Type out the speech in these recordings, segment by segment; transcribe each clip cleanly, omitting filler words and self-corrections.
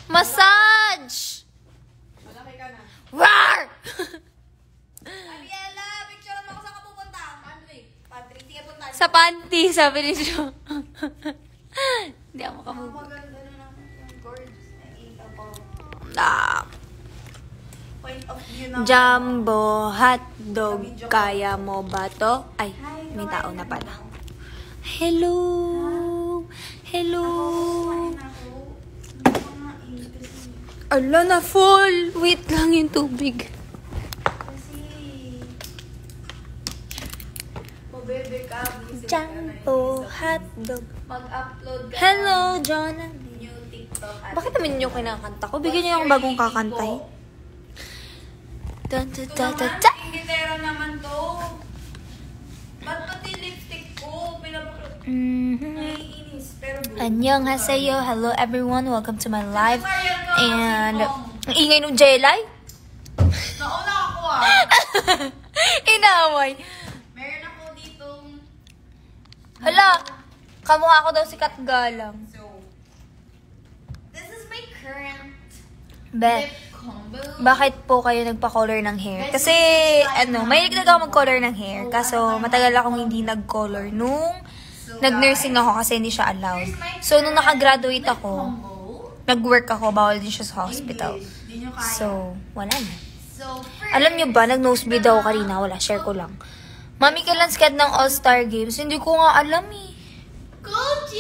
Massage! Malaki ka na. Roar! Ariela, picture mo ako saan ka pupunta. Pantry. Pantry, sige punta. Sa panty, sabi ni Jo. Hindi ako makamove. Maganda na naman. Gorgeous. Nakita po. Point of view na. Jumbo hotdog, kaya mo ba to? Ay, may tao na pala. Hello! Hello! Ala na full! Wait lang yung tubig. Kasi mabebe ka. Jumbo hotdog. Mag-upload ka. Hello, John. New TikTok. Bakit naman yung kinakanta ko? Bigyan niyo akong bagong kakantay. Dun, dun, dun, dun, dun. Ingitero naman to. Ba't pati lipstick ko? Naiinis. Pero good. Annyeonghaseyo. Hello everyone. Welcome to my live. And ang ingay nung Jelay. Nauna ako Inaway. Meron ako ditong Hala, kamukha ko daw si Kat Galang. so this is my current Be, lip combo. bakit po kayo nagpa-color ng hair? Kasi, may nagagawa mag-color ng hair. Kaso, matagal akong hindi nag-color nung nag-nursing ako kasi hindi siya allowed. So, nung nakagraduate ako, nag-work ako, bawal din siya sa hospital. Di nyo kaya. So, wala na. So, Alam nyo ba, nag-nosebleed ako kanina. Wala, share ko lang. Mami, kailan sked ng All-Star Games? Hindi ko nga alam eh. Coach!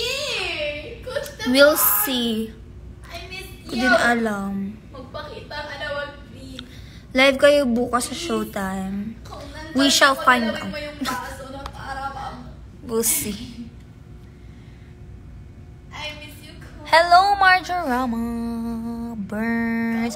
Coach naman! We'll see. I miss Hindi ko you! din alam. Magpakita ka na wag-feed. Live kayo bukas sa Showtime. We shall find out. mo yung baso na para ba? We'll see. I miss you, Coach. Hello, Marjorama. Burns.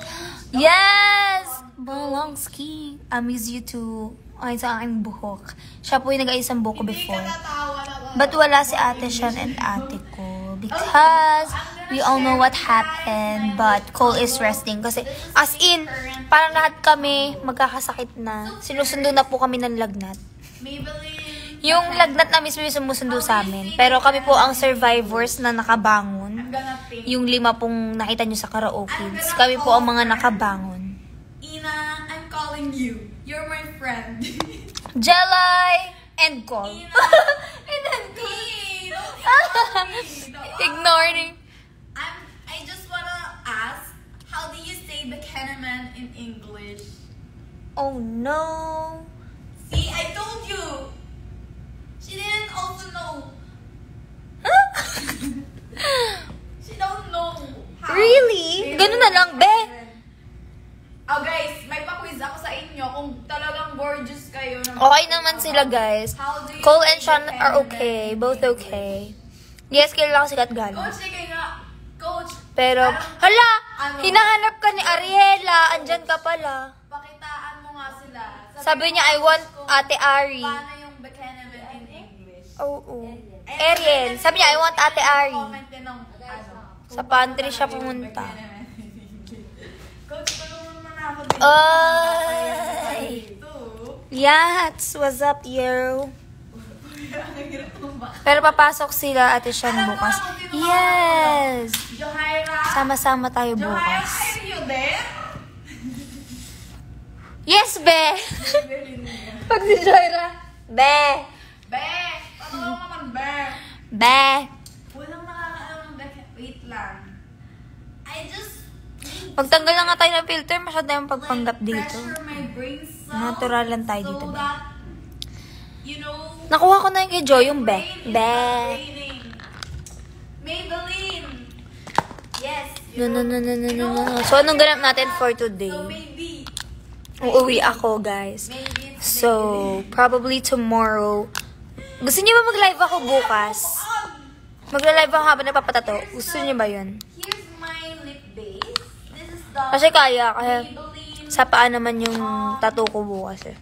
Yes! Bolonsky. I miss you too. Ay, sa aking buhok. Siya po yung nag-aisang buhok ko before. Natatawa na ba? But wala si Ate Shan and Ate ko. Because we all know what happened. But Cole is resting. Kasi, as in, parang lahat kami magkakasakit na. Sinusundo na po kami ng lagnat. Maybelline. Yung lagnat na mismo yung sumusundo sa amin. Pero kami po ang survivors na nakabangon. Gonna think. Yung 5 pong nakita nyo sa karaoke. Kami po ang mga nakabangon. Ina, I'm calling you. You're my friend. Jelay and Cole. Ina. And then Please. ignoring. I just wanna ask, how do you say the Kenneman in English? Oh no. See, I told you. She didn't also know. She don't know. How. Really? Ganun na lang, be. Oh guys, may pa-quiz ako sa inyo kung talagang gorgeous kayo. Okay naman sila, guys. How do you Cole say and Sean the are Kenneman okay. in Both English? okay. Yes, kilala ko si Kat Galang. Coach, sige nga. Coach, Pero, hala! Hinahanap ka ni Ariela. Andyan ka pala. pakitaan mo nga sila. Sabi niya, I want Ate Ari. Paano yung Kenneman in English? Oo. Ariel. Sabi niya, I want Ate Ari. Comment din ng ano. Sa pantry siya pumunta. Coach, tulungan mo na ako dito. Ay! Dito. Yats! What's up, yo? Pero papasok sila Ate Shan bukas. Yes! Johaira. Sama-sama tayo Johaira, bukas. are you there? Yes, be! Pag si Joyra, be! Be! Paano naman, Be? Be! Walang nakakaalam ng Be. Wait lang. I just need Magtanggal na nga tayo ng filter, masyado tayong pagpanggap dito. pressure my brain cells Natural lang tayo dito, so Be. that, you know, Nakuha ko na yung kay Joy, yung be. brain is Be! training. Maybelline. Yes. you No, no, know, no, no, no, you no, know, no. So, anong ganap natin for today? So maybe. Uuwi ako, guys. Maybe it's So, probably tomorrow. Gusto niyo ba mag-live ako bukas? Magla-live ako habang napapatato. Gusto niyo ba yun? Here's my lip base. This is the Kasi kaya, kasi Maybelline sa paa naman yung tattoo ko bukas eh.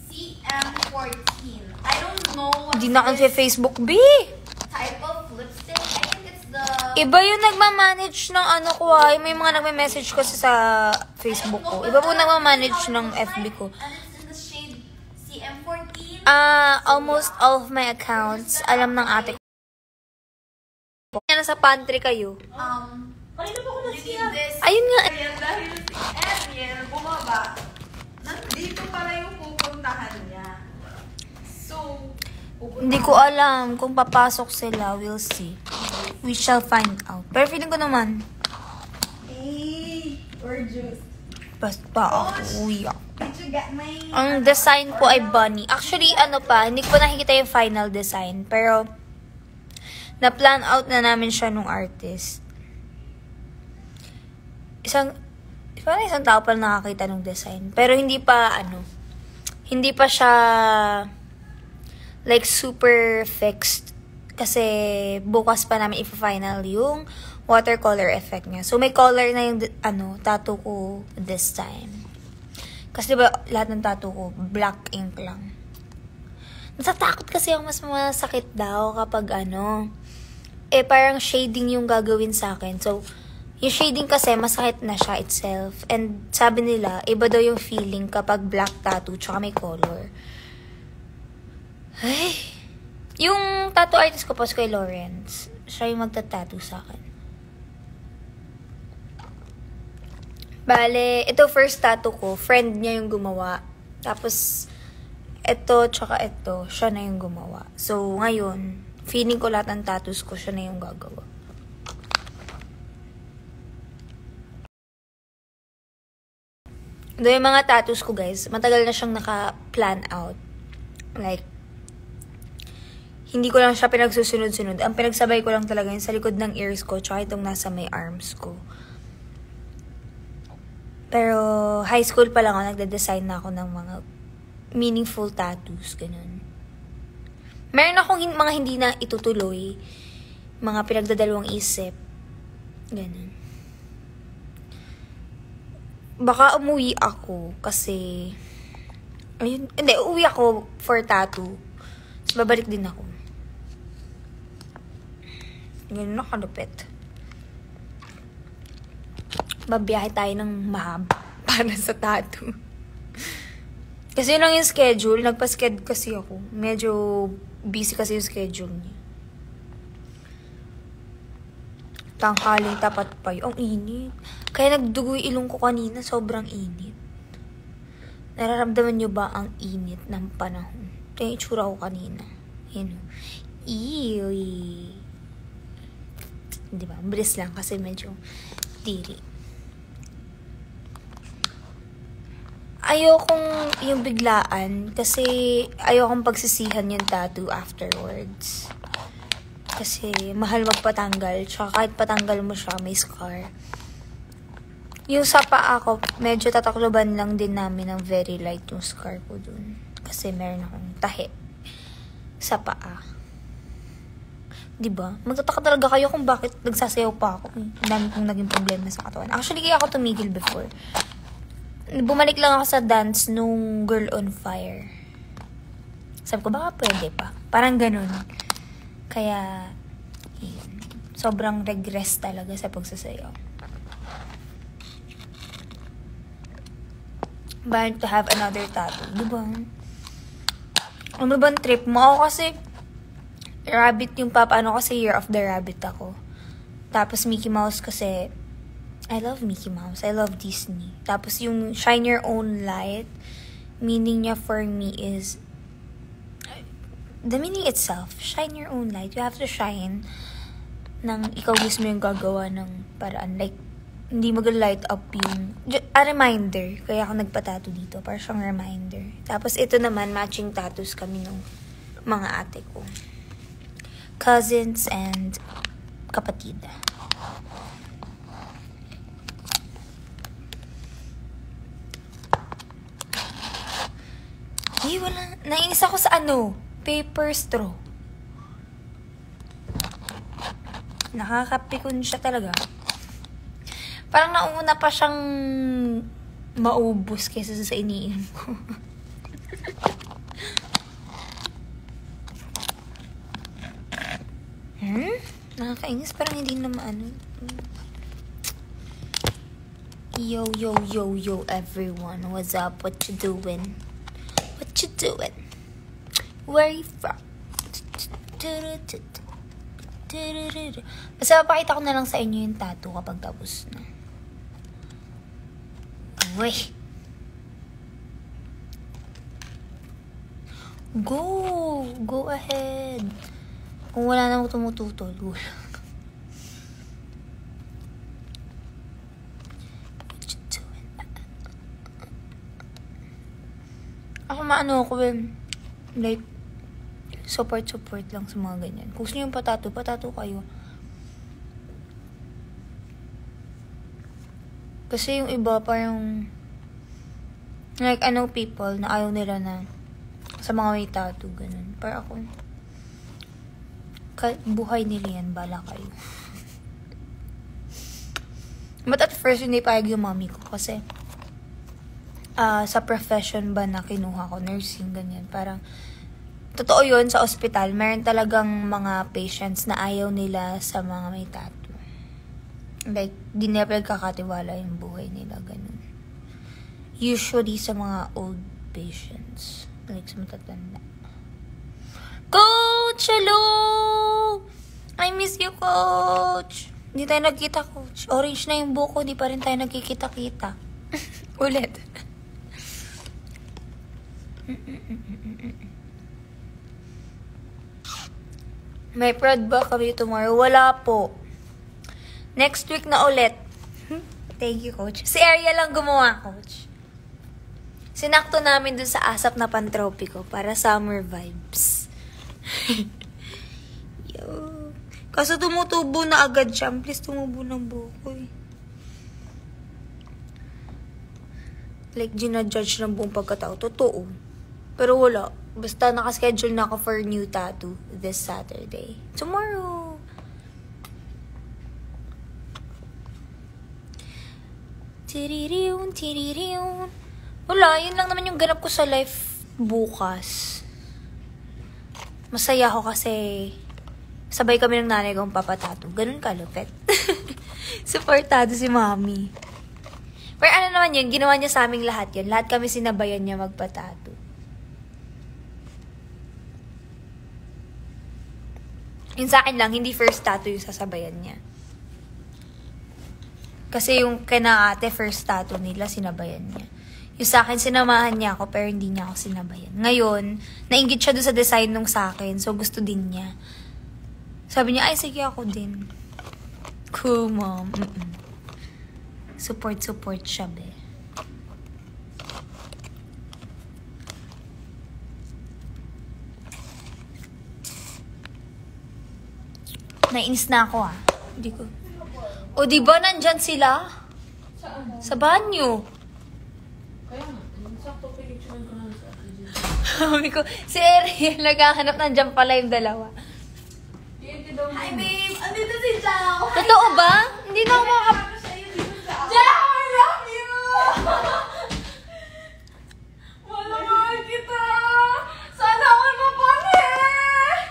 CM14. I don't know what Hindi na kasi Facebook, B! type of lipstick. I think it's the... Iba yung nagmamanage ng ano ko ay. May mga nagme-message kasi sa Facebook ko. Iba po nagmamanage ng FB ko. And it's in the shade CM14. Almost all of my accounts, alam ng ate ko. na nasa pantry kayo. Kanina pa ako You need nagsiya. this. Ayun nga. Kaya dahil si Ariel bumaba, nandito pala yung pupuntahan niya. So, Hindi ko alam kung papasok sila. We'll see. We shall find out. Pero feeling ko naman, or juice. basta ako, uwi ako. Did you get my... Ang design po ay bunny. Actually, ano pa, hindi ko pa nakikita yung final design. Pero, na-plan out na namin siya nung artist. Parang isang tao pa nakakita ng design. Pero hindi pa, hindi pa siya, like, super fixed. Kasi, bukas pa namin ipa-final yung watercolor effect niya. So, may color na yung, tattoo ko this time. Kasi, diba, lahat ng tattoo ko, black ink lang. Natatakot kasi ako mas masakit daw kapag, parang shading yung gagawin sa akin. So, yung shading kasi, masakit na siya itself. And, sabi nila, iba daw yung feeling kapag black tattoo tsaka may color. Ay. Yung tattoo artist ko po, si Lawrence, siya yung magta-tattoo sa akin. Bale, ito first tattoo ko, friend niya yung gumawa. Tapos, ito, tsaka ito, siya na yung gumawa. So, ngayon, feeling ko lahat ng tattoos ko, siya na yung gagawa. Ito yung mga tattoos ko, guys. Matagal na siyang naka-plan out. Like, hindi ko lang siya pinagsusunod-sunod. Ang pinagsabay ko lang talaga yung sa likod ng ears ko, tsaka itong nasa may arms ko. Pero, high school pa lang ako, nagde-design na ako ng mga meaningful tattoos, ganun. Meron akong mga hindi na itutuloy, mga pinagdadalawang isip, ganun. Baka umuwi ako, kasi, hindi, uuwi ako for tattoo. So, babalik din ako. Ganun nakalupit. Babiyahe tayo ng mahaba para sa tattoo. Kasi yun lang yung schedule. Nagpa-schedule kasi ako. Medyo busy kasi yung schedule niya. Tanghaling tapat pa yun. Ang init. Kaya nagdugo yung ilong ko kanina. Sobrang init. Nararamdaman nyo ba ang init ng panahon? Ito yung itsura ko kanina. Yun. Ew. Diba? Bilis lang kasi medyo diri. Ayokong yung biglaan kasi ayokong pagsisihan yung tattoo afterwards. Kasi mahal magpatanggal. Tsaka kahit patanggal mo siya, may scar. Yung sa paa ko, medyo tatakloban lang din namin ng very light yung scar ko dun. Kasi meron akong tahi sa paa. Diba? Magtataka talaga kayo kung bakit nagsasayaw pa ako. Ang dami kong naging problema sa katawan. Actually, kaya ako tumigil before. Bumalik lang ako sa dance nung Girl on Fire. Sabi ko, baka pwede pa. Parang ganun. Kaya, yun. Sobrang regress talaga sa pagsasayaw. Bound to have another tattoo. Diba? Ano bang trip mo? Ako kasi, rabbit yung ano kasi Year of the Rabbit ako. Tapos Mickey Mouse kasi, I love Mickey Mouse. I love Disney. Tapos yung shine your own light, meaning niya for me is, the meaning itself, shine your own light. You have to shine nang ikaw mismo yung gagawa ng paraan. Like, hindi mag-light up yung, a reminder. Kaya ako nagpa-tattoo dito. Para siyang reminder. Tapos ito naman, matching tattoos kami ng mga ate ko. Cousins and kapatid. Wala. Nainis ako sa paper straw. Nakakapikon siya talaga. Parang nauna pa siyang maubos kaysa sa iniinom ko. Nakakainis. Parang hindi na maano. Yo, yo, yo, yo, everyone. What's up? What you doing? What you doing? Where you from? Basta papakita ko na lang sa inyo yung tattoo kapag tapos na. Uy! Go! Go ahead! Kung wala namang tumututol, go lang. Ako maano ako like, support lang sa mga ganyan. Kung gusto nyo yung patato kayo. Kasi yung iba parang, like, I know people na ayaw nila na sa mga may tattoo, ganun. Para ako, buhay nila yan, bala kayo. But at first, hindi payag yung mommy ko kasi, sa profession ba na kinuha ko, nursing, ganyan. Parang, totoo yun, sa ospital, meron talagang mga patients na ayaw nila sa mga may tattoo. Like, di nila pagkakatiwala yung buhay nila, ganun. Usually, sa mga old patients. Like, sa matatanda. Coach! Hello! I miss you, Coach! Hindi tayo nagkita, Coach. Orange na yung buko, di pa rin tayo nagkikita-kita. Ulit. May prod ba kami tomorrow? Wala po. Next week na ulit. Thank you, Coach. Si Ariel lang gumawa, Coach. Sinakto namin dun sa asap na pantropiko para summer vibes. Yo. Kaso tumutubo na agad siya. Please, tumubo ng buko eh. Like, ginajudge ng buong pagkatao. Totoo. Pero wala. Basta nakaschedule na ako for new tattoo this Saturday. Tomorrow. Tiririun, tiririun. Wala, yun lang naman yung ganap ko sa life bukas. Masaya ako kasi sabay kami ng nanay kong papatato. Ganun kalupit. Supportado si mami. Pero ano naman yun, ginawa niya sa aming lahat yun. Lahat kami sinabayan niya magpatato. Yung sa akin lang, hindi first tattoo yung sasabayan niya. Kasi yung kina ate, first tattoo nila, sinabayan niya. Yung sa akin, sinamahan niya ako, pero hindi niya ako sinabayan. Ngayon, nainggit siya doon sa design nung sa akin, so gusto din niya. Sabi niya, ay, sige ako din. Cool, mom. Support siya, be. Nainis na ako, ah. Hindi ko. O, diba nandyan sila? Saan? Sa banyo. Kaya nga, sakto pinicturean ko na sa akin. Sabi ko, si Ariel, naghahanap nandyan pala yung dalawa. Hi, babe! Andito si Jao! Totoo ba? Hindi na ako makakap... Jao, I love you! Wala mahal kita! Sana all mapangit!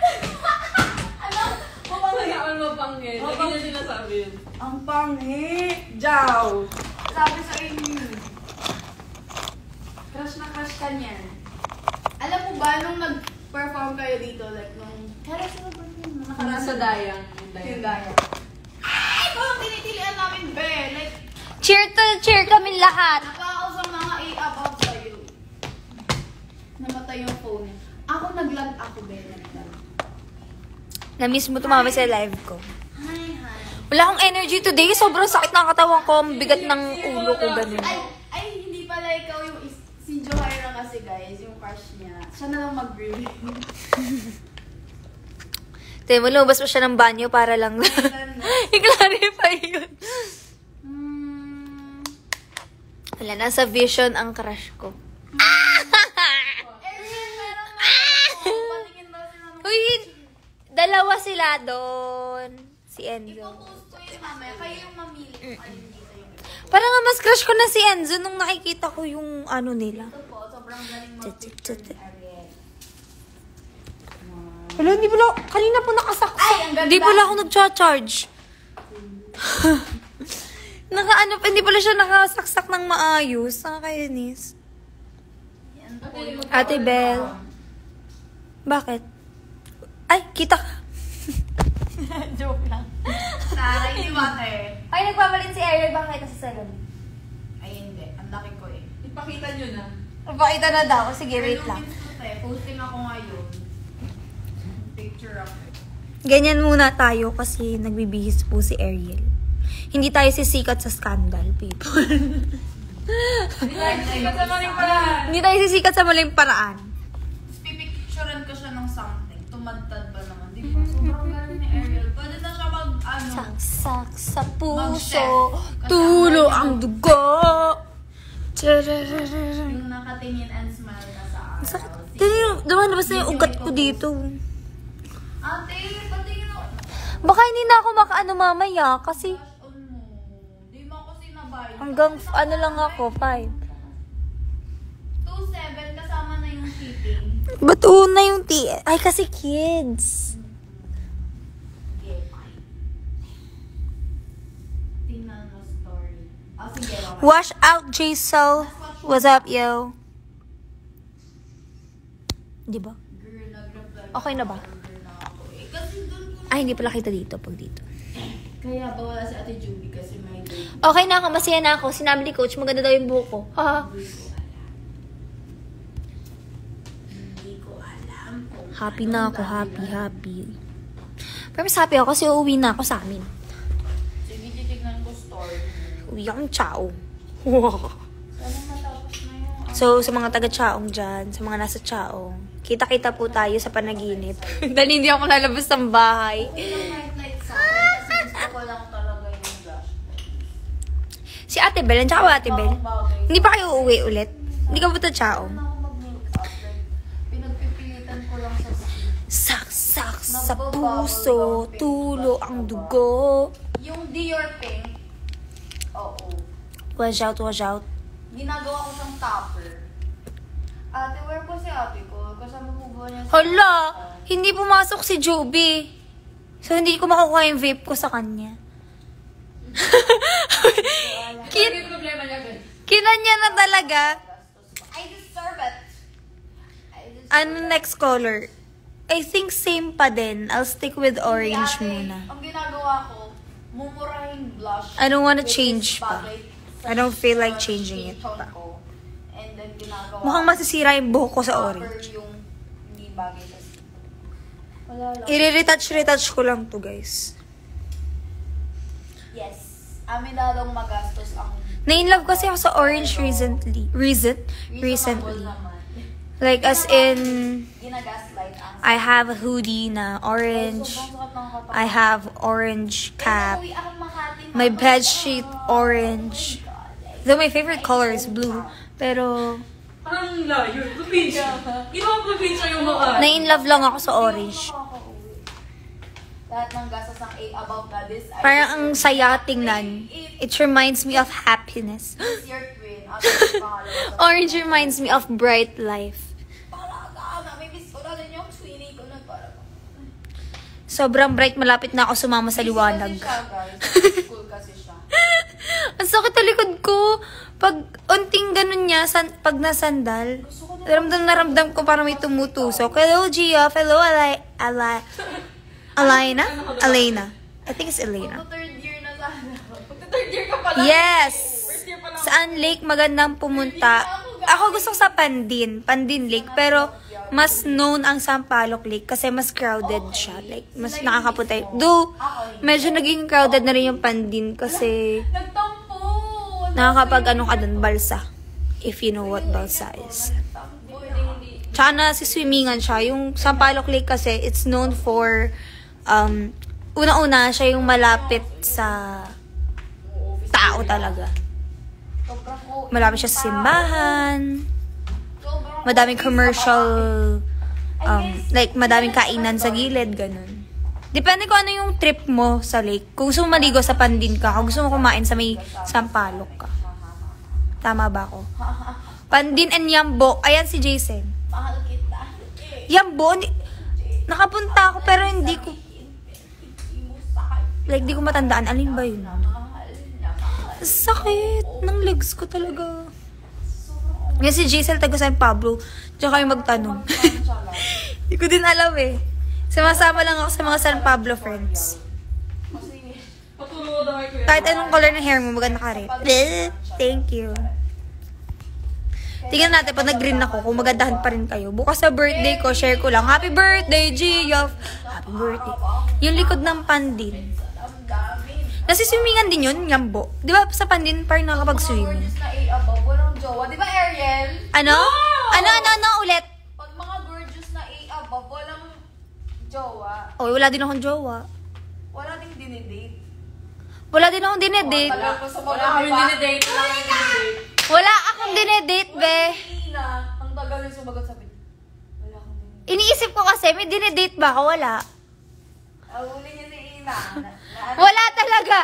Ano? Sana all mapangit. Lagi niya sinasabi yun. Ang pangit! Jao! Sabi sa inyo. Crush na crush ka niyan. Alam mo ba, nung nag-perform kayo dito, like, nung... Kaya sino ba yun? Nasa Dayang. Yung Dayang. Ay! Ikaw ang tinitilian namin, be! Like, Cheer kami lahat. nakakaw sa mga i-about sa'yo. Namatay yung phone niya. Ako naglag ako, be. Naglag. Na-miss mo tumama sa live ko. Hi. Wala akong energy today. Sobrang sakit ng katawan ko. Ang bigat ng ulo ko. Ganun. Ay, hindi pala ikaw yung si Johaira kasi, guys, yung crush niya. Siya na lang mag-review. Tayo mo, lumabas pa siya ng banyo para lang i-clarify yun. Wala, nasa vision ang crush ko. Uy, dalawa sila doon. Si Enzo. Ipopost ko yun mamaya. Kayo yung mamili kung alin dito yung Parang nga mas crush ko na si Enzo nung nakikita ko yung ano nila. ito po. Sobrang galing mag-picture ni Ariel. Wala, hindi pala, kanina po nakasaksak. Ay, ang ganda. Hindi pala ako nag-charge. Hindi pala siya nakasaksak ng maayos. Nakakainis. Ate Belle. Bakit? Ay, kita ka. Joke lang. Taray, di ba eh? Ay, nagpapalit si Ariel. Baka kita sa salon. Ay, hindi. Ang laki ko eh. Ipakita nyo na. Pakita na daw. Sige, wait lang. Posting ako ngayon. Picture ako. Ganyan muna tayo kasi nagbibihis po si Ariel. Hindi tayo sisikat sa scandal, people. Hindi tayo sisikat sa maling paraan. Tapos pipicturean ko siya ng something. Tumagtad ba naman? Di ba? Sobrang galing ni Ariel. Pwede na siya Saksak sa puso, Mag-chef. tulo ang dugo. yung nakatingin and smile na sa akin. Sakit. Dumalabas na yung ugat ko dito. Ate, patingin ako. Baka hindi na ako makaano mamaya kasi Flash on mo. Di mo ako sinabay. hanggang ano lang ako, 5. 2.7 kasama na yung shipping. Ba't una yung Ay, kasi kids. Okay, fine. Tingnan mo story. Sige. Okay. Wash out, Jaisal. What's up, yo? Diba? Girl, nag-reply. Okay na ba? Girl na ako eh. Kasi doon ko. Ay, hindi pala kita dito pag dito. Kaya bawala si Ate Juby kasi may day. Okay na ako, masaya na ako. Sinabi ni coach, maganda daw yung buhok ko. Ha? Hindi ko alam kung Happy na ako, happy. Pero mas happy ako kasi uuwi na ako sa amin. sige, titignan ko story. Uwi akong Chao. Sana matapos na yung So, sa mga taga-Chaong dyan, sa mga nasa Chaong, kita-kita po tayo sa panaginip. Dahil hindi ako lalabas ng bahay. ilang nightlight sa akin kasi gusto ko lang talaga yung flash. Si Ate Bel, nandiyan ka ba Ate Bel? Hindi pa kayo uuwi ulit? Hindi ka ba ito Chaong? Ako mag-makeup. Pinagpipilitan ko lang sa skin. Saksak sa puso, tulo ang dugo. Yung Dior pink. Oo. Wash out, wash out. Ginagawa ko siyang topper. Ate, where po si ate ko? Kasama po ba niya Hala, hindi pumasok si Joby. So, hindi ko makukuha yung vape ko sa kanya. problema niya, Ben? Kinanya na talaga. I deserve it. Ano next color? I think same pa din. I'll stick with orange muna. Ang ginagawa ko, mumurahing blush. I don't wanna which change is pa. bagay I don't feel like sa changing skin it tone pa. ko. And then ginagawa Mukhang masisira yung buhok ko sa proper orange. yung hindi bagay sa skin. Wala lang. I-retouch ko lang to, guys. Yes. Amin lalong magastos ako. Na-inlove kasi ako sa orange recently. Reasonable Recently. naman. Like, as in, Ginagaslight ang I have a hoodie na orange. sobrang sakit ng katawan. I have orange cap. Uwi akong Makati, My mama. bed sheet orange. Though my favorite color is blue. Pero, Parang layo. Probinsya. Ibang probinsya yung mga. na-inlove lang ako sa orange. Lahat ng gastos ng about na this. Parang ang saya tingnan. It reminds me of happiness. This year, twin. At pangalawa. Orange reminds me of bright life. Talaga, namimiss ko na rin yung twinning ko na parang. Sobrang bright, malapit na ako sumama sa liwanag. Busy kasi siya, guys. School kasi siya. Ang sakit sa likod ko. Pag unting ganun niya, pag nasandal, ramdam ko parang may tumutusok. Hello, Gia. Hello, Elena? I think it's Elena. Third year na sana. Third year ka pala. Yes! First year pa lang. Saan lake magandang pumunta? Ako gusto ko sa Pandin Lake, pero mas known ang Sampaloc Lake kasi mas crowded siya. Like, mas nakakapunta. Though, medyo naging crowded na rin yung Pandin kasi Nagtampo. nakakapag ka dun, balsa. If you know what balsa is. Tsaka na si swimmingan siya. Yung Sampaloc Lake kasi, it's known for, una-una, siya yung malapit sa tao talaga. Malapit siya sa simbahan. Madaming commercial, like, madaming kainan sa gilid, ganun. Depende kung ano yung trip mo sa lake. Kung gusto mo maligo sa Pandin ka, kung gusto mo kumain sa may Sampaloc ka. Tama ba ako? Pandin and Yambo. Ayan si Jason. Mahal kita. Yambo, nakapunta ako pero hindi ko, like, di ko matandaan. Alin ba yun? Sakit ng legs ko talaga. Yan si Giselle taga San Pablo. Diyan kayo magtanong. Hindi ko din alam eh. Sumasama lang ako sa mga San Pablo friends. Patulong daw kay Kuya. Kahit anong color ng hair mo, maganda ka rin. Thank you. Tingnan natin pag nag-green ako, kung magandahan pa rin kayo. Bukas sa birthday ko, share ko lang. Happy birthday, Gioff! Happy birthday. Yung likod ng pandin. Nasiswimingan din yun, Yambo. Di ba sa pandin parang nakapag-swim? Gorgeous na A-above, walang jowa. Di ba, Ariel? Ano? Ano, ulit? Pag mga gorgeous na A-above, walang jowa. Oh, wala din akong jowa. Wala ding dinidate. Wala din akong dinedate. Tagal ko sa mga Wala kami dinidate. Wala kami dinidate. Wala akong dinedate, be. Ina, ang tagal yung sumagot sabi. Wala akong dinidate. Iniisip ko kasi, may dinedate ba ako? Wala. Huli niya si Ina. Wala talaga.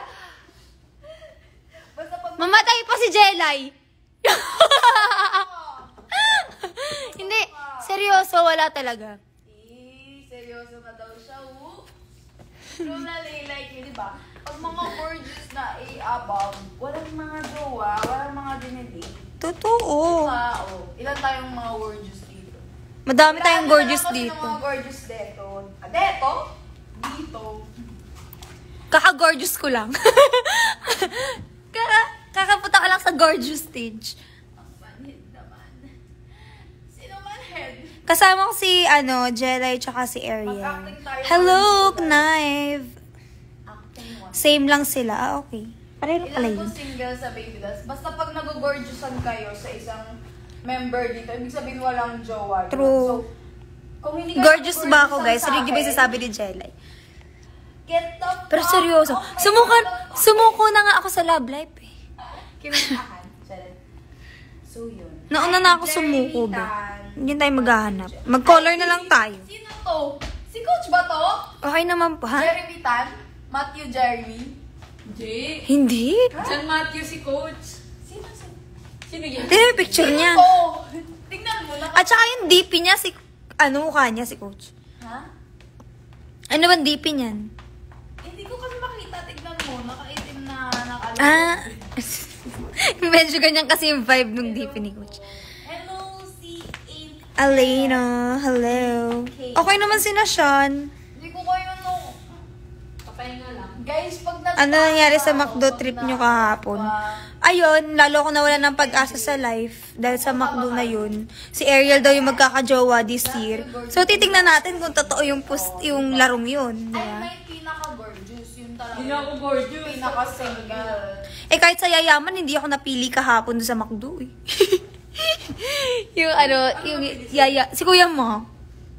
Basta pag Mamatay pa si Jelay. Hindi, seryoso, wala talaga. seryoso na daw siya, True na like yun, di ba? Pag mga gorgeous na A-above, walang mga jowa, walang mga dinidate. Totoo. Ilan tayong mga gorgeous dito? Madami tayong gorgeous Ilan dito. mga gorgeous dito? Dito? Dito. Kaka-gorgeous ko lang. Kakapunta ka lang sa gorgeous stage. Ang manhid naman. Sino man head? Kasama ko si, Jelay, tsaka si Ariel. Mag-acting tayo. Hello, Knive. Acting one. Same lang sila. Ah, okay. Pareho pala Ilan po yun. single sa Baby Dolls? Basta pag nag-gorgeousan kayo sa isang member dito, ibig sabihin walang jowa. yun. True. So, kung hindi ka Gorgeous ba ako, nag-gorgeousan guys? sa Hindi ba akin, sasabi ni Jelay? Get the Pero fuck seryoso, off my sumuko na nga ako sa love life eh. Kinakahan. So, yun. Nauna na ako sumuko ba? Hindi tayo maghahanap. Mag-color na lang tayo. Sino to? Si Coach ba to? Okay naman po, ha? Jeremy Tan? Matthew Jeremy? Jay. Hindi. San Matthew si Coach. Sino yan? Tingnan yung picture niya. Oh, tingnan mo. At saka yung DP niya, mukha niya, si Coach. Ha? Ano ba DP niyan? Hindi ko kasi makita. Tignan mo. Nakaitim na nakalagay. Ah, medyo ganyan kasi yung vibe nung DP ni Coach. Hello, si Alena, hello. Okay naman si Sean. Hindi ko kayo no. Papahinga lang. Guys, pag Ano nangyari sa McDo trip nyo kahapon? Ayun, lalo ko nawala ng pag-asa sa life dahil sa McDo na yun. Si Ariel daw yung magkakajowa this year. So, titingnan natin kung totoo yung yung larong yun. Ay, Diba? may pinaka-gorgeous. Yun talaga. Hindi na ako gorgeous. Pinaka-single. Eh, kahit sa yayaman, hindi ako napili kahapon doon sa McDo eh. yung yung yaya. Si kuya mo,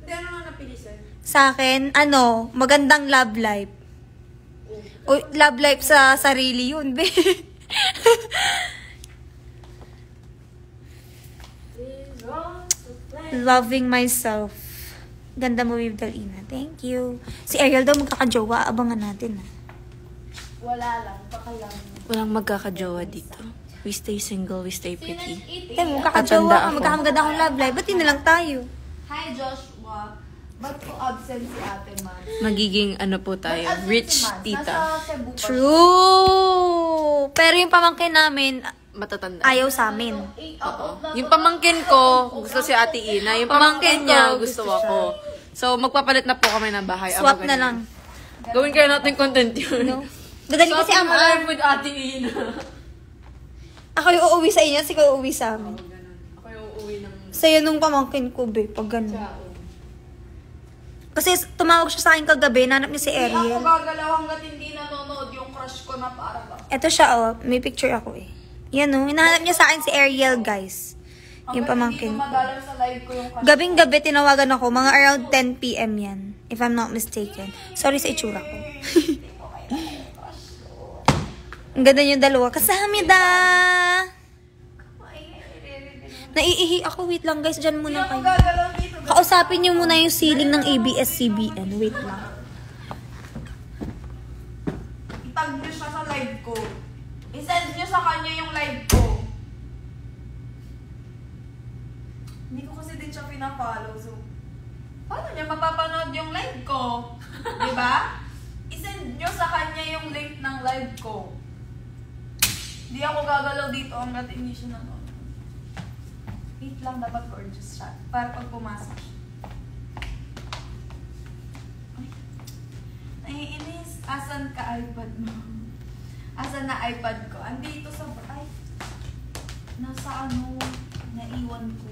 Hindi, ano nga napili sa'yo? sa akin, magandang love life. O, love life sa sarili yun, be. Loving myself. Ganda mo, Viv Dalina. Thank you. Si Ariel daw magkakajowa. Abangan natin. Wala lang. Pakalang. Walang magkakajowa dito. We stay single, we stay pretty. Eh, magkakajowa Matanda ka. ako. Magkakamaganda akong love life. Ba't di na lang tayo? Hi, Joshua. Ba't ko absent si Ate Man? Magiging po tayo, Ba't absent rich si Mads? tita. Nasa Cebu pa siya. True! Pero yung pamangkin namin, Matatanda. ayaw sa amin. Oo. Yung pamangkin ko, gusto si Ate Ina. Yung pamangkin niya, gusto ako. So, magpapalit na po kami ng bahay. Swap Abangan na niyo. lang. Gawin kayo natin content yun. No? Dadali kasi Shopping ang alarm with Ate Ina. ako yung uuwi sa inyo, si ko uuwi sa amin. Ako yung uuwi ng Sa'yo nung pamangkin ko, be, pag ganun. Chao. Kasi tumawag siya sa akin kagabi, nanap niya si Hindi ako Ariel. gagalaw hanggat hindi nanonood yung crush ko na para ba. Eto siya, may picture ako eh. Yan hinahanap niya sa akin si Ariel, guys. Yung pamangkin Hanggat hindi ko. dumadalaw sa live ko yung crush Gabing-gabi tinawagan ako, mga around 10 p.m. yan. If I'm not mistaken. Sorry sa itsura ko. Ang ganda yung dalawa. Kasamida! Naiihi ako. Wait lang guys, dyan Hindi muna ako kayo. gagalaw dito. Kausapin niyo muna yung ceiling ng ABS-CBN. Wait lang. Itag niyo siya sa live ko. I-send niyo sa kanya yung live ko. Hindi ko kasi din siya pinafollow. So, paano niya mapapanood yung live ko? Diba? I-send niyo sa kanya yung link ng live ko. Hindi ako gagalaw dito hanggat hindi siya nanonood. Wait lang, dapat gorgeous siya. Para pag pumasok siya. Naiinis. Asan ka iPad mo? Asan na iPad ko? Andito sa... Ay. Nasa ano? Naiwan ko.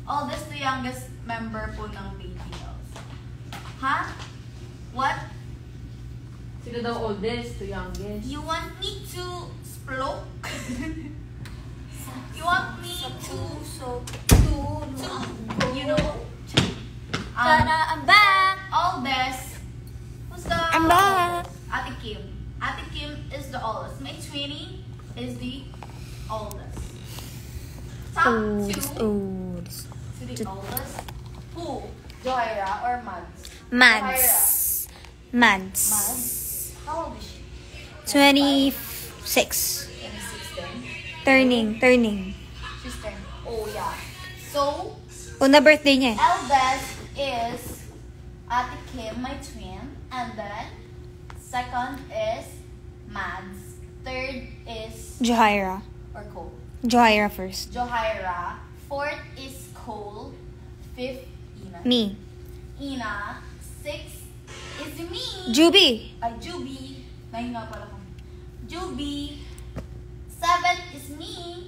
Oldest to youngest member po ng Baby Dolls. Ha? What? Sino daw oldest to youngest? You want me to sploke? You want me to... You know? Tara, I'm back! Oldest. Who's the I'm back. oldest? Ate Kim. Ate Kim is the oldest. My 20 is the oldest. Top two to the oldest. Who? Joyra or Mads? Mads. Mads. Mads? How old is she? 26. 26 then. Turning. She's 10. Oh, yeah. So, Una birthday niya eh. eldest is Ate Kim, my twin. And then, second is Mads. Third is, Johaira. or Cole. Johaira first. Johaira. Fourth is Cole. Fifth, Ina. Me. Ina. Sixth is me. Juby. Ay, Juby. Nine nga pala kami. Juby. Seventh is me.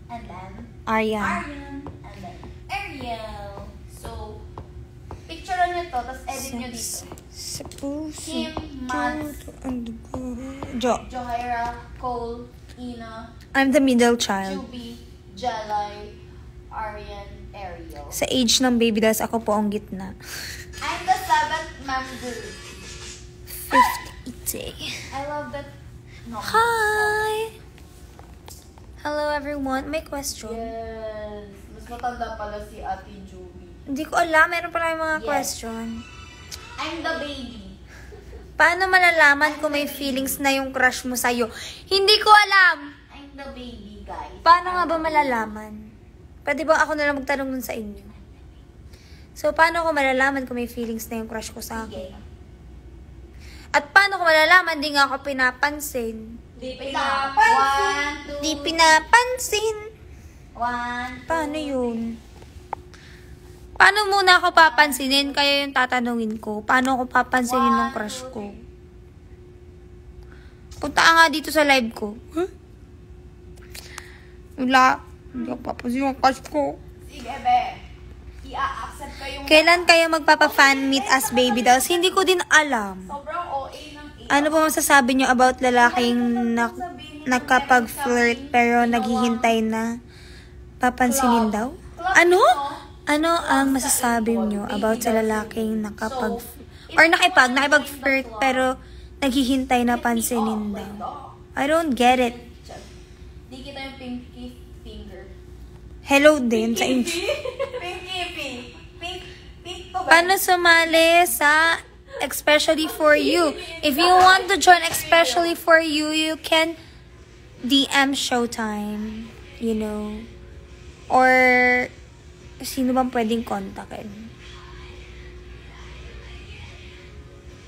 And then, Aryan. Aryan. And then, Ariel. So, picturean nyo to, tapos edit nyo dito. Kim, Mads, Johaira, Cole, Ina, I'm the middle child. Juby, Jelay, Aryan, Ariel. Sa age ng baby dolls, ako po ang gitna. I'm the seventh member. 50. I love that. No. Hi! Hello everyone. May question. Yes. Mas matanda pala si Ate Juby. Hindi ko alam. Meron pala yung mga Yes. question. I'm the baby. Paano malalaman kung may feelings na yung crush mo sa'yo? Hindi ko alam! I'm the baby, guys. Paano nga ba malalaman? Pwede ba ako na lang magtanong nun sa inyo? So, paano ko malalaman kung may feelings na yung crush ko sa Sige. akin? At paano ko malalaman di nga ako pinapansin? Di Wait lang. 1, 2, Di pinapansin. 1, Paano yun? Paano muna ako papansinin? Kaya yung tatanungin ko. Paano ako papansinin ng crush ko? Punta ka nga dito sa live ko. Huh? Wala. Hindi ako papansin yung crush ko. Sige, be. I-accept ko yung... Kailan kayo magpapa-fan meet as baby dolls? Hindi ko din alam. Sobrang OA ng Ano ba masasabi nyo about lalaking nakapag-flirt pero naghihintay na papansinin daw? Ano? Ano ang masasabi nyo about sa lalaking nakipag-flirt pero naghihintay na pansinin daw? I don't get it. Di kita yung pinky finger. Hello din sa inyo. Pinky. Pink to ba? Paano sumali sa especially for you? If you want to join especially for you, you can DM Showtime, you know. Or sino bang pwedeng kontakin?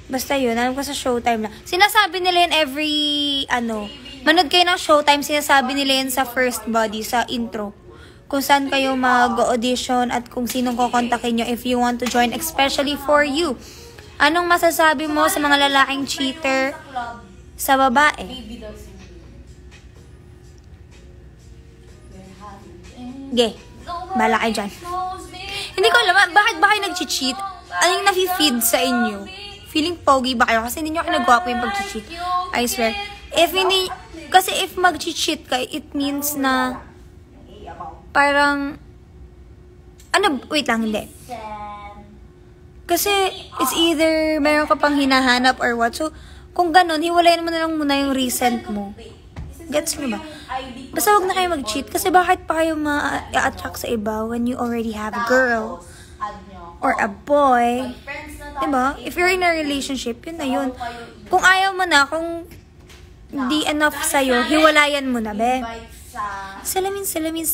Basta yun, alam ko sa Showtime lang. Sinasabi nila yun every, manood kayo ng Showtime, sinasabi nila yun sa first body, sa intro. Kung saan kayo mag-audition at kung sinong kukontakin nyo if you want to join, especially for you. Anong masasabi mo sa mga lalaking cheater sa babae? Baby dolls. Ge, bala kayo dyan. Hindi ko alam, bakit ba kayo nag-cheat? Ano yung nafe-feed sa inyo? Feeling pogi ba kayo? Kasi hindi nyo kinagawa po yung pag-cheat. I swear. Kasi if mag-cheat ka, it means na parang, wait lang, hindi. Kasi it's either meron ka pang hinahanap or what. So, kung ganun, hiwalayan mo na lang muna yung recent mo. Gets mo ba? Basta huwag na kayo mag-cheat. Kasi bakit pa kayo ma-attract sa iba when you already have a girl or a boy? Diba? If you're in a relationship, yun na yun. Kung ayaw mo na, kung di enough sa'yo, hiwalayan mo na, be. Salamin. Salamin.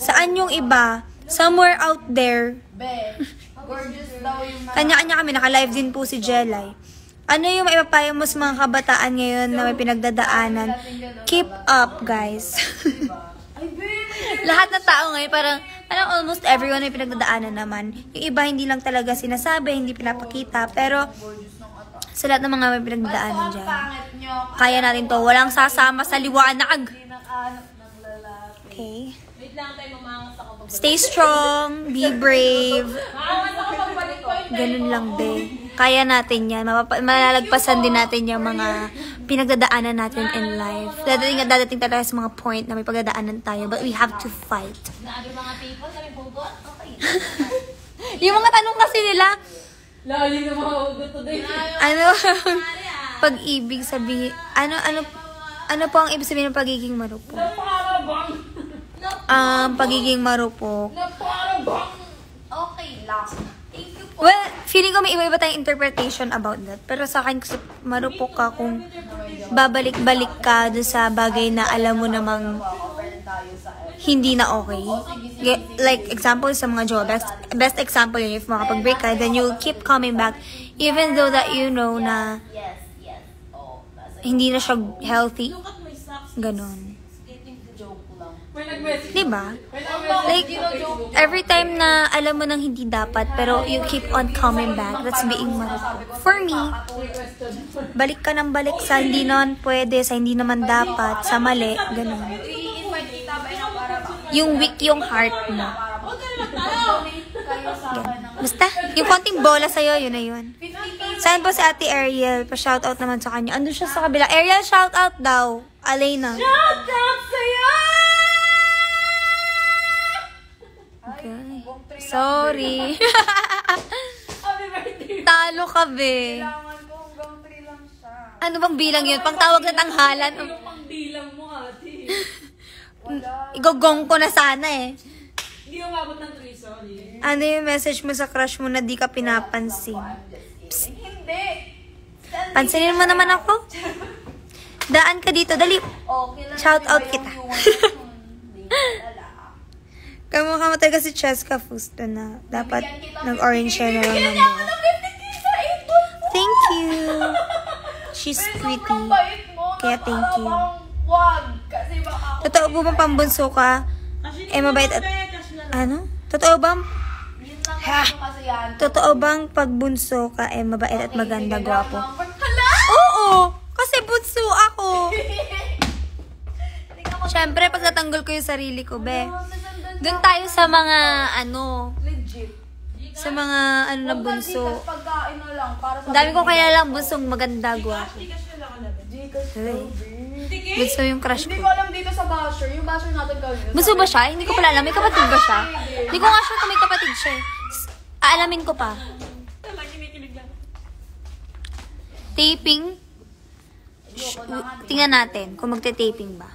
Saan yung iba? Somewhere out there. Kanya-kanya kami. Naka-live din po si Jelay. Ano yung maipapayo mo sa mga kabataan ngayon na may pinagdadaanan? Keep up, guys. lahat ng tao ngayon, parang almost everyone ay pinagdadaanan naman. Yung iba hindi lang talaga sinasabi, hindi pinapakita, pero sa lahat ng mga may pinagdadaanan dyan, kaya natin to. Walang sasama sa liwanag. Okay? Stay strong, be brave. Ganun lang, be. Kaya natin yan. Malalagpasan din natin yung mga pinagdadaanan natin in life. Dadating talaga sa mga point na may pagdadaanan tayo, but we have to fight. Yung mga tanong kasi nila, Lalim na mga hugot today. ano, pag-ibig sabihin, ano po ang ibig sabihin ng pagiging marupok? Naparabang! Pagiging marupok. Naparabang! Okay lang. Thank you po. Well, feeling ko may iba-iba tayong interpretation about that. Pero sa akin, kasi marupok ka kung babalik-balik ka dun sa bagay na alam mo namang hindi na okay. Like, example sa mga jowa. Best example yun, if makapag-break ka, then you'll keep coming back even though that you know na Yes. Oh, hindi na siya healthy. Ganon. May nag-message. Diba? Like, every time na alam mo nang hindi dapat, pero you keep on coming back, that's being marupok. For me, balik ka ng balik sa hindi naman pwede, sa hindi naman dapat, sa mali, ganon. Yung weak yung heart mo. Basta, yung konting bola sa'yo, yun na yun. Saan po si Ate Ariel? Pa-shoutout naman sa kanya. Andun siya sa kabila. Ariel, shoutout daw. Alena. Shoutout sa'yo! Okay. Sorry. Happy birthday! Talo ka, be. Kailangan ko hanggang 3 lang siya. Ano bang bilang yun? Pangtawag na tanghalan. Yung pangbilang mo, ate. Igogong ko na sana eh. Hindi umabot ng 3, sorry. Ano yung message mo sa crush mo na di ka pinapansin? Hindi. Pansinin mo naman ako. Daan ka dito, dali. Okay lang. Shout out kita. Kamukha mo talaga si Cheska Fusto na dapat nag-orange hair na lang naman. Thank you. She's pretty. Kaya thank you. Wag. Kasi baka Totoo po bang pambunso ka? Mabait at... Ano? Totoo bang... yun lang kasi yan. Totoo bang pagbunso ka mabait at maganda, gwapo? Hala! Oo! Kasi bunso ako! Siyempre, pag natanggol ko yung sarili ko, be. Doon tayo sa mga, Legit. sa mga, na bunso. Gcash pagkain na lang. Para sa Ang dami ko kaya lang bunsong maganda, gwapo. Gcash Ay. Bunso yung crush Hindi ko. ko alam dito sa basher. Yung basher natin gawin. Bunso ba siya? Hindi ko pala alam. May kapatid ba siya? Hindi ko nga sure kung may kapatid siya. Aalamin ko pa. Taping. Tingnan natin kung magte-taping ba.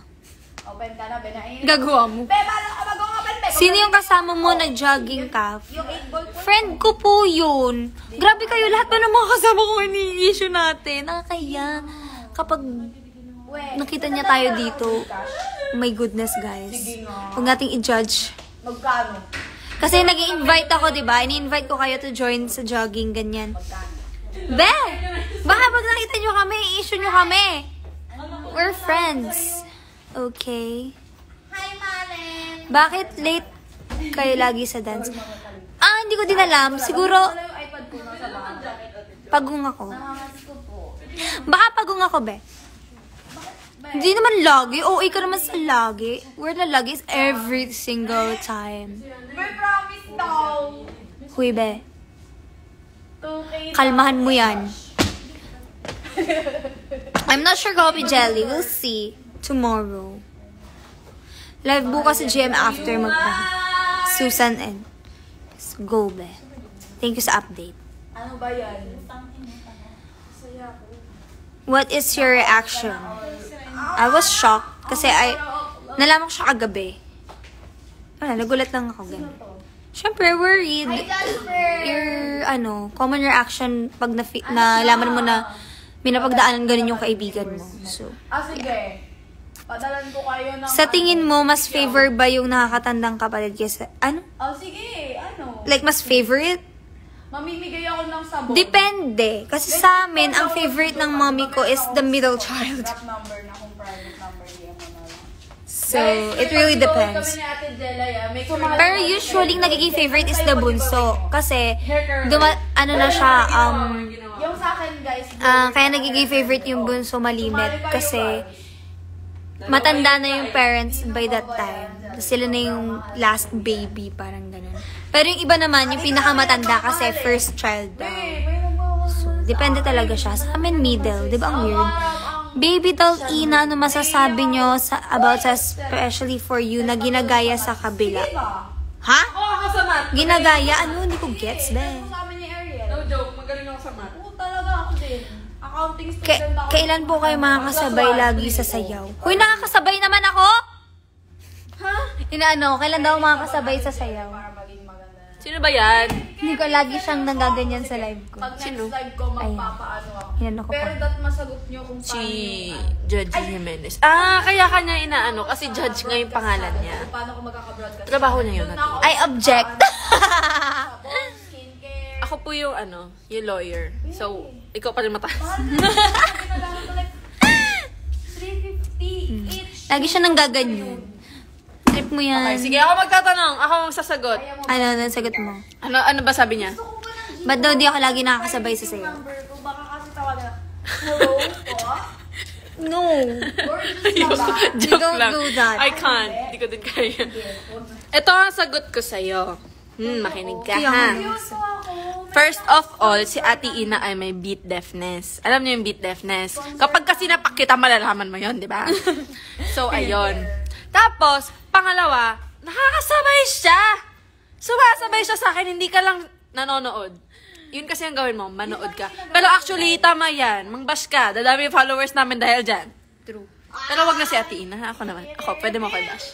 Open ka na, benain. Gagawa mo. Be, paano ka mag-open, be? Sino yung kasama mo nag-jogging ka? Yung 8-ball po. Friend ko po yun. Grabe kayo, lahat pa ng mga kasama ko ini-issue natin. Nakakaya. Kapag nakita niya tayo dito, oh my goodness guys. Huwag nating i-judge. Magkano? Kasi nag-i-invite ako, di ba? Ini-invite ko kayo to join sa jogging, ganyan. Be! Baka pag nakita nyo kami, i-issue nyo kami. We're friends. Okay. Hi, Malen! Bakit late kayo lagi sa dance? Hindi ko din alam. Siguro, Wala yung iPad ko nasa bahay. pagung ako. Nakakas ko po. Baka pagung ako, be. Hindi naman lagi. OA ka naman sa lagi. Word na lagi is every single time. May promise daw. Huy, be. 2K. Kalmahan mo yan. I'm not sure, Coffee Jelly. We'll see. Tomorrow. Live bukas sa GM after Susan and go, be. Thank you sa update. Ano ba yan? What is your reaction? I was shocked kasi nalaman ko siya kagabi. Nagulat lang ako ganun. Siyempre, worried. Your, common reaction pag nalaman mo na may napagdaanan ganun yung kaibigan mo. So, Sige. Padalan ko kayo ng... sa tingin mo, mas favor ba yung nakakatandang kapatid kaysa, sige. Like, mas favorite? Mamimigay ako ng sabon. Depende. Kasi sa amin, ang favorite ng mommy ko is the middle child. Private number na kung private number, hindi ako na lang. So, it really depends. Pero usually, nagiging favorite is the bunso. Kasi, ano na siya, Yung sa akin, guys, kaya nagiging favorite yung bunso malimit. Kasi, matanda na yung parents by that time. Sila na yung last baby, parang ganun. Pero yung iba naman, yung pinakamatanda kasi first child daw. So, depende talaga siya. Sa amin, middle. Di ba ang weird? Baby doll, Ina, ano masasabi nyo about sa especially for you na ginagaya sa kabila? Ha? Oo, ako sa math. Ginagaya? Ano? Hindi ko gets, be. sa amin ni Ariel. No joke, magaling ako sa math. Oo, talaga ako din. Accounting student ako. Kailan po kayo makakasabay lagi sa sayaw? Uy, nakakasabay naman ako! Ha? Inaano, kailan daw makakasabay sa sayaw? Para maging maganda. Sino ba yan? Hindi ko lagi siyang nagaganyan sa live ko. Pag next Sino? live ko, magpapaano ako. Yan ako Pero pa. that masagot nyo kung Si paano Judge Jimenez. Ah, kaya kanya inaano kasi Judge nga yung pangalan niya. kung paano ko magkaka-broadcast. Trabaho niya yun, Doon Ate. ako I object. sabon, skincare. Ako po yung yung lawyer. So, ikaw pa rin mataas. Ginagamit ko like 350 each. Lagi siya nang gaganyan. Trip mo yan. Okay, sige, ako magtatanong. Ako ang sasagot. Ano, sagot mo? Ano ba sabi niya? Ba't daw di ako lagi nakakasabay sa sayaw? Number ko, baka kasi tawagan. Hello po? No. Gorgeous na ba? You don't do that. I can't. Hindi ko din kaya. Ito ang sagot ko sa'yo. Makinig ka, ha? Seryoso ako. First of all, si Ate Ina ay may beat deafness. Alam niyo yung beat deafness? Kapag kasi napakita, malalaman mo yon, di ba? So, ayun. Tapos, pangalawa, nakakasabay siya. Sumasabay siya sa akin, hindi ka lang nanonood. Yun kasi ang gawin mo, manood ka. Pero actually, tama yan. Mangbash ka. Dadami yung followers namin dahil dyan. True. Pero wag na si Ate Ina. Ako naman. Ako, pwede mo ako i-bash.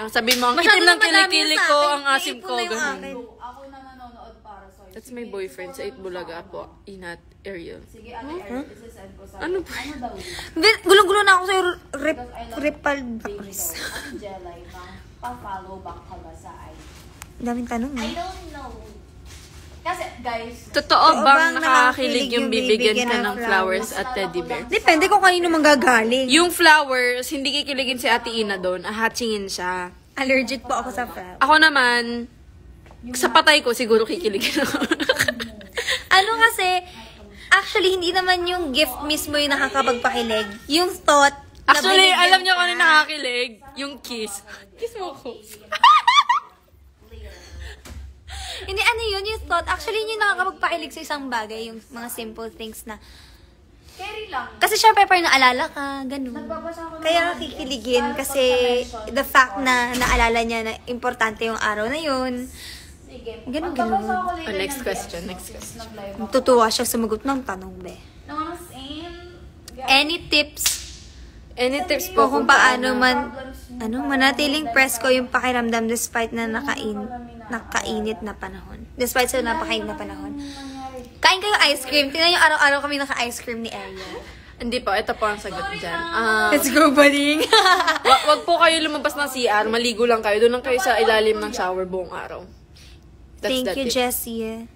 Sabihin mo, ang Masyado itim ng naman namin kilikili sa ko, akin. ang asim ko, Naipon na yung ganun. akin. Ako na nanonood para sa'yo. That's my boyfriend sa Itbulaga po. Inat Ariel. Sige, Ate Erin, isasend ko sa'yo. Ano ba? Ano daw yun? Gulong-gulo na ako sa'yo. Ripal. Baby daw. Ate Jelay, pa-follow back ka ba sa IG? Daming tanong I eh. don't know. Kasi, guys, Totoo Oo bang bang nakakilig yung bibigyan bibigyan ka ng ng flowers at teddy bear? Depende kung kanino manggagaling. Yung flowers, hindi kikiligin si Ate Ina doon. Ahatsingin siya. Allergic po ako sa flower. Ako naman, sa patay ko, siguro kikiligin ako. Ano kasi, actually, hindi naman yung gift mismo yung nakakapagpakilig. Yung thought. na Actually, binigyan alam niyo kung ka. ano nakakilig? Yung kiss. Kiss mo ko. Hindi, ano yun, yung thought. Actually, yun yung nakakapagpakilig sa isang bagay. Yung mga simple things na. carry lang. Kasi syempre, parang naalala ka, ganun. Nagbabasa ako ng Kaya mga kikiligin videos. kasi Paano the fact na naalala niya na importante yung araw na yun. Sige. Ganun, Magbabasa ganun. ako later Next ng question, DMs. next question. Nag-live ako. Tutuwa siya sumagot ng tanong, be. Nang same. Any tips Any tips po po kung paano manatiling presko yung pakiramdam despite na nakainit na panahon. Despite sa napakainit na panahon. Kain kayo ice cream. Tingnan yung araw-araw kami naka-ice cream ni Ariel. Hindi po, ito po ang sagot dyan. Let's go, buddy. Wag po kayo lumabas ng CR, maligo lang kayo. Doon lang kayo sa ilalim ng shower buong araw. Thank that you, it. Jessie.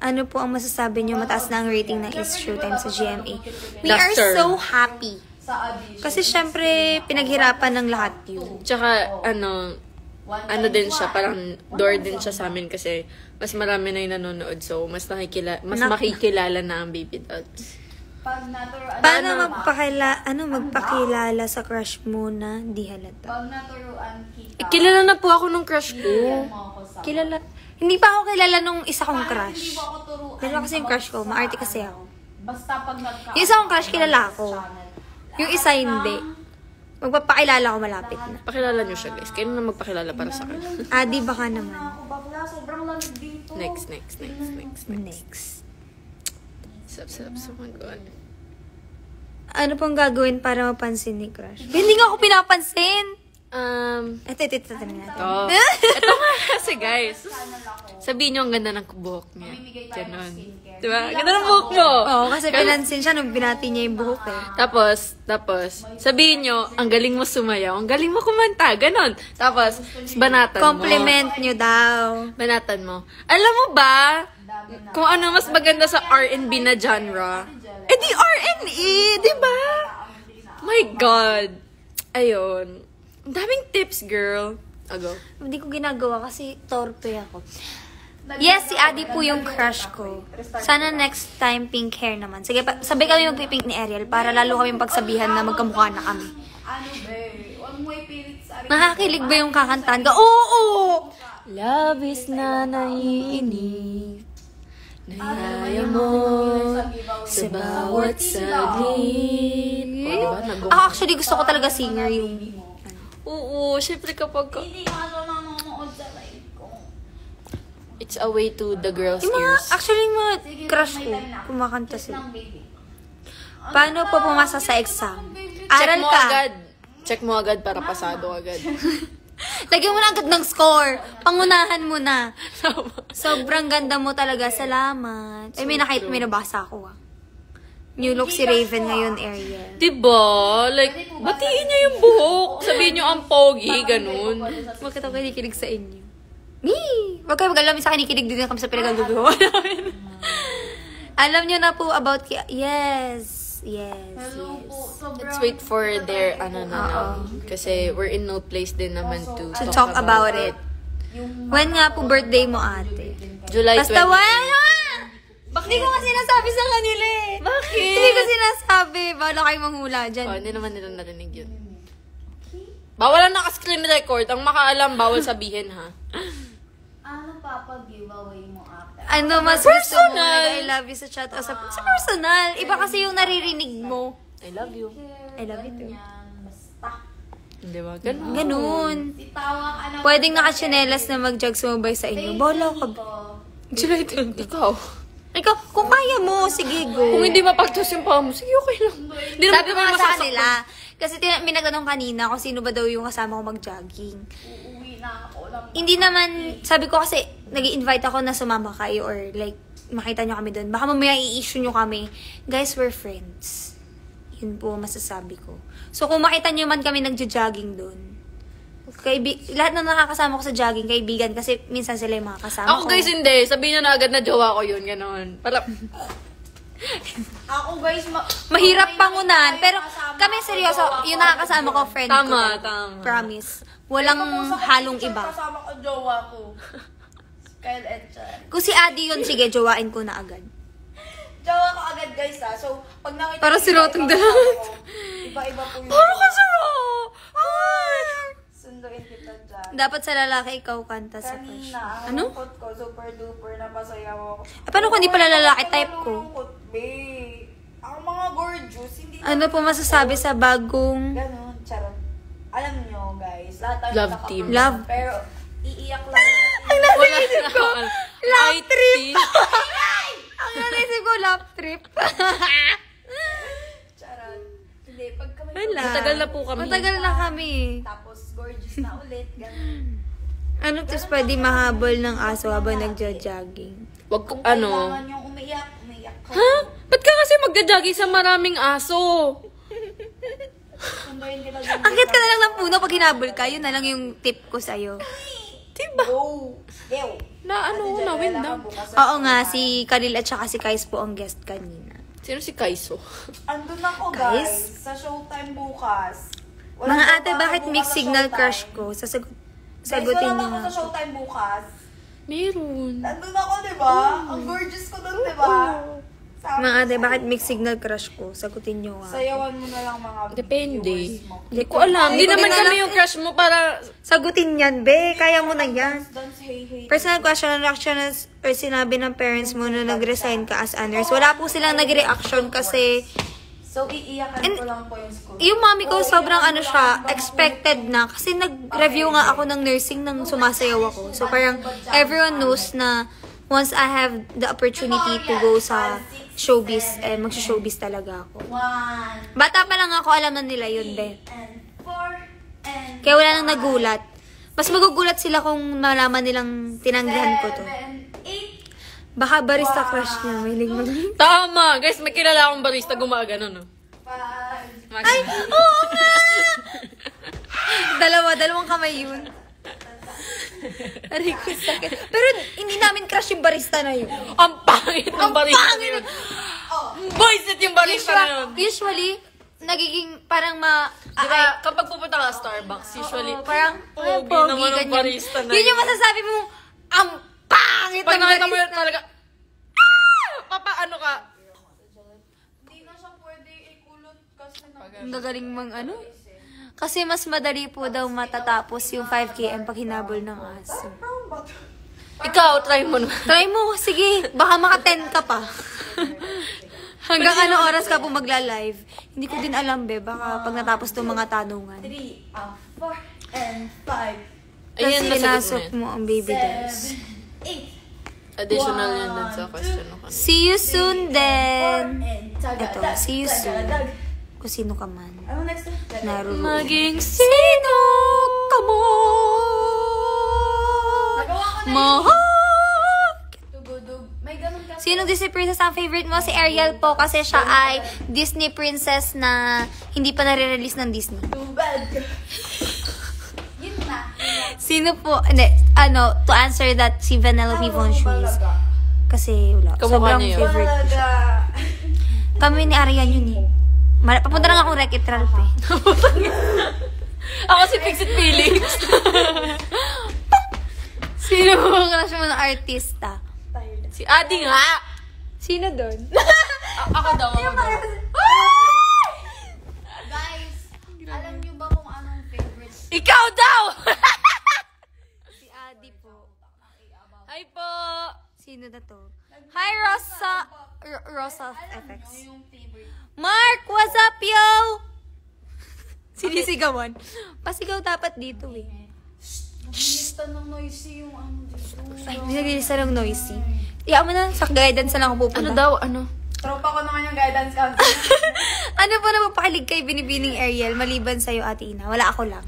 Ano po ang masasabi niyo mataas na ang rating ng Is True Time sa GMA? We are Duster. so happy. Sa audition. Kasi syempre, pinaghirapan ng lahat yun. Tsaka, ano din siya, parang door din siya sa amin kasi mas marami na yung nanonood. So, mas makikilala na ang baby dots. Pag naturuan. Paano magpakilala sa crush mo na di halata? Pag naturuan kita. Kilala na po ako nung crush ko. Mo ako sa. Kilala. Hindi pa ako kilala nung isa kong Hindi crush. mo ako turuan. Dalawa kasi yung crush ko. Maarte kasi ako. Basta pag nagka. Yung isa kong crush, kilala ako. Yung isa hindi. Magpapakilala ko malapit na. Pakilala niyo siya, guys. Kayo na magpakilala para sa akin. Adi, baka naman. Ako bakla, sobrang lamig dito. Next. Next. Oh my God. Ano pong gagawin para mapansin ni crush? Hindi nga ako pinapansin. Ito natin. Ito nga kasi, guys. Sabihin niyo ang ganda ng buhok niya. Ganon. Diba? Ganda ng buhok mo. Oo, kasi pinansin siya nung binati niya yung buhok eh. Tapos, sabihin nyo, ang galing mo sumayaw, ang galing mo kumanta, ganon. Tapos, banatan mo. Compliment nyo daw. Banatan mo. Alam mo ba, kung ano mas maganda sa R&B na genre? Eh di R&E, di ba? My God. Ayun. Ang daming tips, girl. Ago. Hindi ko ginagawa kasi torpe ako. Yes, si Adi po yung crush ko. Sana next time pink hair naman. Sige, sabay kami magpipink ni Ariel para lalo kami pagsabihan na magkamukha na kami. Ano ba? Huwag mo ipilit sa Nakakilig ba yung kakantahan ko? Oo! Love is na naiinip. Nayaya mo sa bawat saglit. Ako actually gusto ko talaga singer yung... Oo, syempre kapag... Hindi nga ito nanonood sa live ko. It's a way to the girl's Yung mga, ears. actually yung mga crush ko, kumakanta sila. Paano po pumasa sa exam? Aral mo ka. agad. Check mo agad para pasado agad. Lagyan mo na agad ng score. Pangunahan mo na. Sobrang ganda mo talaga. Salamat. Ay, may nabasa ako New look si Raven ngayon, Ariel. Diba? Like, batiin niya yung buhok. Sabihin niyo ang pogi, ganun. Bakit ako kinikilig sa inyo? Me! Huwag kayo mag-alam sa kinikilig din kami sa pinagagawa namin. Alam niyo na po about... Yes. Let's wait for their, kasi we're in no place din naman to Talk about it. When nga po birthday mo, ate? July 20. Basta wala! Hindi ko nga sinasabi sa kanila eh. Bakit? Hindi ko sinasabi. Bala kayo manghula dyan. Oh, hindi naman nila narinig yun. Bawal ang naka-screen record. Ang makaalam, bawal sabihin, ha? Ano giveaway mo ate? Ano mas gusto mo? Personal. Like, I love you sa chat o sa personal. Iba kasi yung naririnig mo. I love you. I love you too. Basta. Hindi ba? Ganun. Ganun. Bitawa ka na. Pwedeng nakatsinelas na mag-jog sumabay sa inyo. Bala ka. July 20. Ikaw. Ikaw, kung kaya mo, sige, go. Kung hindi mapagtos yung paa mo, sige, okay lang. Hindi naman Sabi ko naman nga sa masasaktan. kanila, kasi may nagtanong kanina kung sino ba daw yung kasama ko mag-jogging. Uuwi na ako lang. Hindi naman, sabi ko kasi, nag-i-invite ako na sumama kayo or like, makita nyo kami doon. Baka mamaya i-issue nyo kami. Guys, we're friends. Yun po masasabi ko. So, kung makita nyo man kami nagja-jogging doon, lahat na nakakasama ko sa jogging, kaibigan, kasi minsan sila yung mga kasama Ako ko. guys, hindi. Sabihin nyo na agad na jowa ko yun, gano'n. Para, Ako guys, Mahirap pangunan, pero kami seryoso, yung nakakasama ko, friend ko. Tama, tama. Promise. Walang halong iba. Kasama ko jowa ko. Kyle Etchan. Kung si Adi yun, sige, jowain ko na agad. Jowa ko agad guys ha. So, pag nakita Para niyo si Rotong iba-iba dalawa. ako, iba-iba po yung... Para ka si Ro! Sunduin kita dyan. Dapat sa lalaki ikaw kanta sa crush. Kanina, ang Ano? lungkot ko, super duper, napasayaw ako. Paano kung di pala lalaki type ko? Malulungkot, babe. Ang mga gorgeous, hindi Ano po masasabi sa bagong... ganun, charot. Alam nyo, guys, lahat tayo Love naka-crush, team. Love. Pero, iiyak lang natin. Ang nasa isip ko! Love trip. Ang nasa isip ko, love trip. Charot. Hindi, pag kami Wala. Matagal na po kami. Matagal na kami. tapos gorgeous na ulit, ganun. Ano tips pwede mahabol ng aso habang nagja-jogging? Wag ko, Kung ano. kailangan yung umiyak ko. Ha? Ba't ka kasi magja-jogging sa maraming aso? Sunduin kita dyan. Akit ka na lang ng puno pag hinabol ka. Yun na lang yung tip ko sa'yo. Diba? Go! Go! Na ano, nawin na. Oo nga, si Karil at saka si Kais po ang guest kanina. Sino si Kaiso? Andun ako, Guys. guys. Sa showtime bukas. Mga ate, trabaho bakit bukas mixed sa signal Showtime. crush ko? Sagutin Guys, niyo wala nga. ako sa showtime bukas. Meron. Nandun ako, di ba? Ang gorgeous ko dun, di ba? Sabi Mga ko ate, sa'yo. bakit mixed signal crush ko? Sagutin niyo nga. Sayawan mo na lang mga Depende. viewers mo. Hindi ko alam. Hindi Hindi naman na kami lang- yung crush mo para... Sagutin yan, be. Kaya mo na yan. Dance, hey, hey. Personal question, reaction or sinabi ng parents mo na nag-resign ka as a nurse. Wala po silang nag-reaction kasi So, iiyakan And- ko lang po yung school. yung mami ko Oo, sobrang iyakan ano ko siya, lang. expected na. Kasi nag-review nga ako ng nursing nang sumasayaw ako. So parang everyone knows na once I have the opportunity to go sa showbiz, mag-showbiz talaga ako. 1, Bata pa lang ako, alam na nila yun, be. and 4, and Kaya wala nang nagulat. Mas magugulat sila kung malaman nilang tinanggihan ko to. 7, 8, Baka barista crush niya, may mag Tama! Guys, may kilala akong barista gumagano, no? 5, Ay, oo nga! Dalawang kamay yun. Aray ko, sakit. Pero hindi namin crush yung barista na yun. Ang pangit ng barista na yun. Boyset yung barista na yun. Usually, nagiging parang Diba, kapag pupunta ka sa Starbucks, usually, parang pogi naman ang ganyan. barista na Yun yung masasabi mo, ang pangit Pag ng nakita mo barista. yun talaga, papaano ka? Hindi na siya pwede ikulot kasi Ang gagaling mang ano. Kasi mas madali po daw matatapos yung 5 km pag hinabol ng aso. Ikaw, try mo naman. Try mo, sige. Baka maka-10 ka pa. Hanggang ano oras ka po magla-live. Hindi ko din alam, be. Baka pag natapos itong mga tanungan. 3, 4, and 5, Ayan, Kasi nasagot mo pinasok yan. mo ang baby dolls. 8, Additional yan dun sa question mo kanina. See you soon then. and Ito, see you soon. Kung sino ka man. Ano next? Naroon. Maging sino ka mo? Nagawa ko na Mahal. Tugudug. May ganun kasi. Sino Disney princess ang favorite mo? Si Ariel po kasi siya ay Disney princess na hindi pa nare-release ng Disney. Too bad. Yun na. Sino po? Hindi, to answer that, si Vanellope Von Shoes. Kasi wala. Kamukha Sobrang niya yun. favorite. Talaga. Kami ni Arian yun eh. Papunta lang akong Wreck-It Ralph eh. Ako si Fix It Feelings. Sino po ang crush mo ng artista? Si Adi nga. Sino doon? Ako daw. Guys, alam niyo ba kung anong favorite? Ikaw daw! Si Adi po. Hi po! Sino na to? Hi, Rosa. Rosa FX. Yung favorite. Mark, what's up, yo? Sinisigawan. Pasigaw dapat dito eh. Nagilista ng noisy yung ano dito. Ay, nagilisa ng noisy. Iya mo na, sa guidance na lang ako pupunta. Ano daw? Ano? Tropa ko naman yung guidance counselor. Ano po na mapakilig kay Binibining Ariel maliban sa'yo, Ate Ina? Wala ako lang.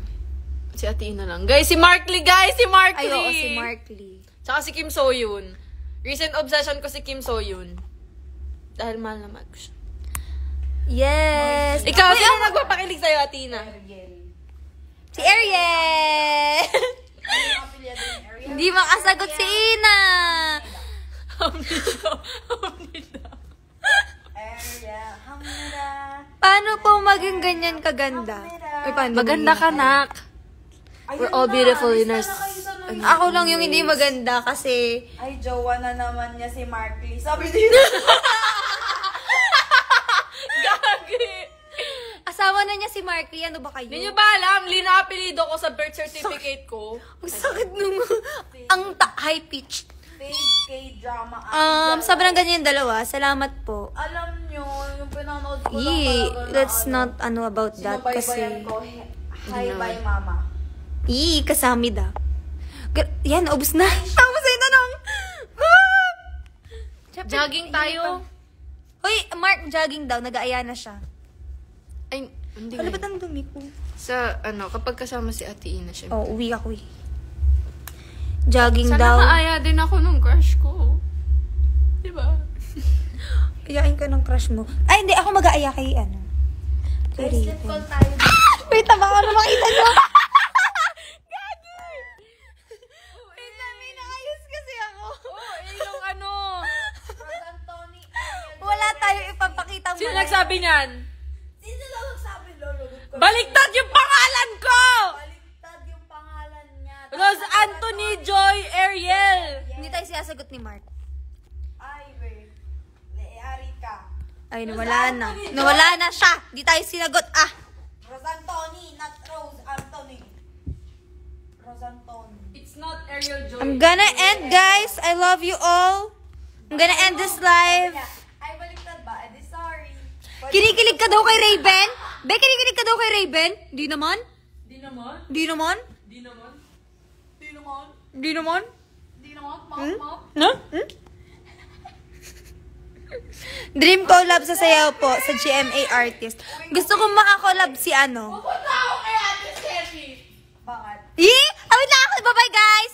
Si Ate Ina lang. Guys, si Mark Lee! Guys, si Mark Ay, Lee! oo, si Mark Lee. Tsaka si Kim So-yoon. Recent obsession ko si Kim So-yoon. Dahil mahal na mahal ko siya. Yes! Ikaw, sino nagpapakilig sa'yo, Ate Ina? Si Ariel! Hindi makasagot si Ina! Area, hamira. Paano po maging ganyan kaganda? Ay, paano Maganda ka, nak. We're all beautiful in our... Ako lang yung hindi maganda kasi Ay, jowa na naman niya si Mark Lee. Sabi dito. Gagi! asawa na niya si Mark Lee. Ano ba kayo? Hindi nyo ba alam? Lee na apelido ko sa birth certificate ko. Ang sakit nung ang high pitch. Fake K-drama. Sobrang ganyan yung dalawa. Salamat po. Alam nyo, yung pinanood ko lang Yee, talaga let's not about that kasi... Sinubaybayan ko. Hi, bye, mama. Yee, kasamida. Yan, ubus na. Tapos ay tanong. Jogging tayo. Hoy, Mark, jogging daw. Nag-aaya na siya. Ay, hindi Ano nga. ba't ang dumi ko? Sa, kapag kasama si Ate Ina, syempre. Oh, uwi ako eh. Jogging Sana daw. maaya din ako nung crush ko. Diba? Ayain ka ng crush mo. Ay, hindi. Ako mag-aaya kay ano. Kay Sleep Raven. call tayo. Wait, tama ka na makita nyo. Wait lang, may naayos kasi ako. Yung ano. Rose Anthony. Wala tayong ipapakita mo. Sino nagsabi niyan? Sino lang nagsabi, lulugod ko? Baliktad yung pangalan ko! Baliktad yung pangalan niya. Rose Anthony Joy Ariel. Hindi tayo sinasagot ni Mark. Ay, wait. Leari ka. Ay, nawala na. Nawala na siya. Hindi tayo sinagot. Ah! Rose Anthony, not Rose Anthony. Rose Anthony. It's not Ariel Joy. I'm gonna end, guys. I love you all. I'm gonna end this live. Ay, baliktad ba? Eh, di sorry. Kinikilig ka daw kay Raven? Be, kinikilig ka daw kay Raven? Di naman? Di naman. Di naman? Di naman. Di naman. Di naman? Di naman. Mouth, mouth. No? Dream collab sa sayaw po sa GMA artist. Gusto kong makakollab si ano. Pupunta ako kay Ate Sherry. Bakit? Wait lang ako. Bye-bye, guys!